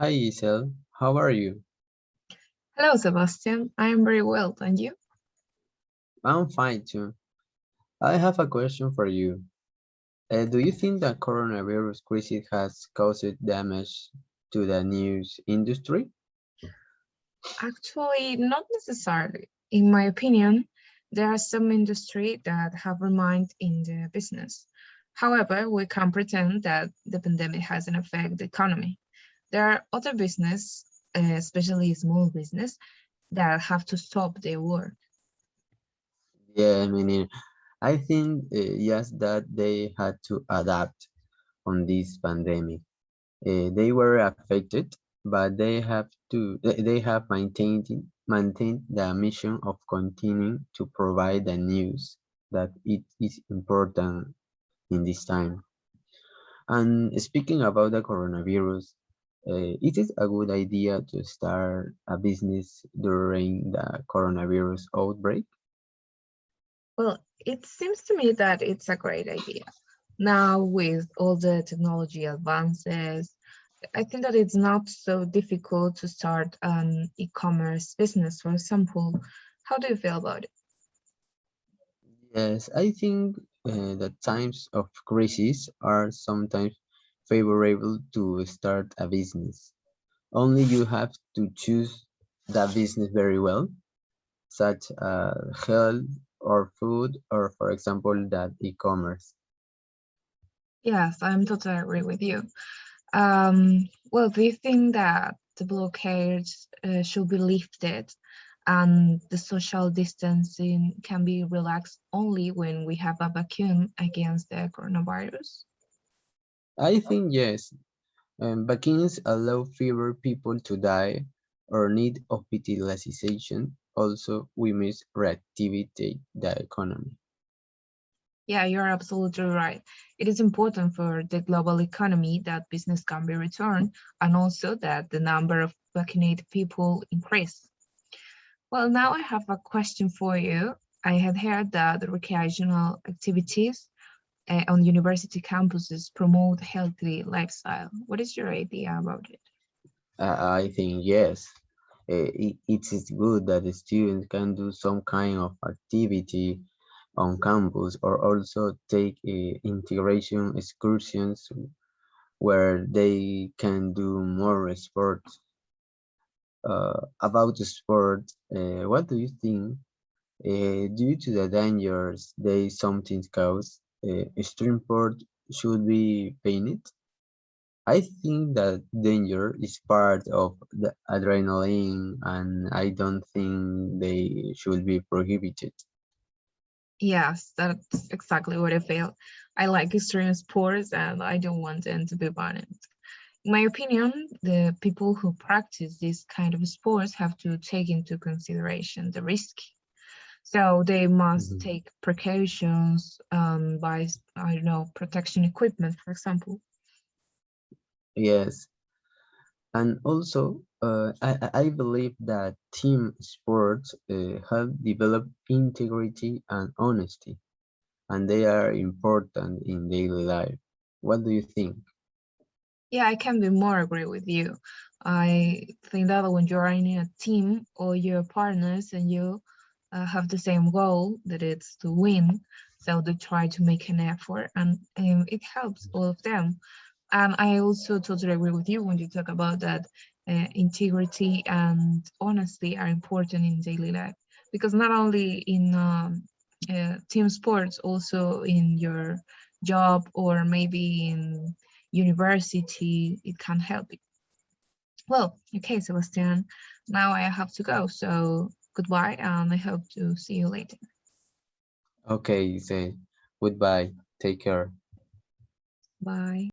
Hi Isel, how are you? Hello, Sebastian. I am very well, and you? I'm fine too. I have a question for you. Do you think the coronavirus crisis has caused damage to the news industry? Actually, not necessarily. In my opinion, there are some industry that have remained in the business. However, we can't pretend that the pandemic hasn't affected the economy. There are other business, especially small business, that have to stop their work. Yeah, I think yes that they had to adapt on this pandemic. They were affected, but they have maintained the mission of continuing to provide the news that it is important in this time. And speaking about the coronavirus, it is a good idea to start a business during the coronavirus outbreak. Well, it seems to me that it's a great idea. Now, with all the technology advances, I think that it's not so difficult to start an e-commerce business, for example. How do you feel about it? Yes, I think that times of crisis are sometimes favorable to start a business. Only you have to choose the business very well, such as health or food, or for example, that e-commerce. Yes, I'm totally agree with you. Well, do you think that the blockades should be lifted and the social distancing can be relaxed only when we have a vaccine against the coronavirus? I think yes. Vaccines allow fewer people to die or need hospitalization. Also, we must reactivate the economy. Yeah, you're absolutely right. It is important for the global economy that business can be returned and also that the number of vaccinated people increase. Well, now I have a question for you. I had heard that the recreational activities on university campuses promote healthy lifestyle. What is your idea about it? I think yes. It is good that the students can do some kind of activity on campus or also take integration excursions where they can do more sports. About the sport, what do you think? Due to the dangers they sometimes cause, extreme sport should be banned. I think that danger is part of the adrenaline, and I don't think they should be prohibited. Yes, that's exactly what I feel. I like extreme sports and I don't want them to be banned. In my opinion, the people who practice this kind of sports have to take into consideration the risk. So they must Mhm. take precautions, by, I don't know, protection equipment, for example. Yes, and also I believe that team sports help develop integrity and honesty, and they are important in daily life. What do you think? Yeah, I can be more agree with you. I think that when you're in a team or your partners and you have the same goal, that it's to win, so they try to make an effort and it helps all of them. And I also totally agree with you when you talk about that integrity and honesty are important in daily life because not only in team sports, also in your job or maybe in university, it can help you. Well, okay, Sebastian, now I have to go. So goodbye, and I hope to see you later. Okay, say goodbye. Take care. Bye.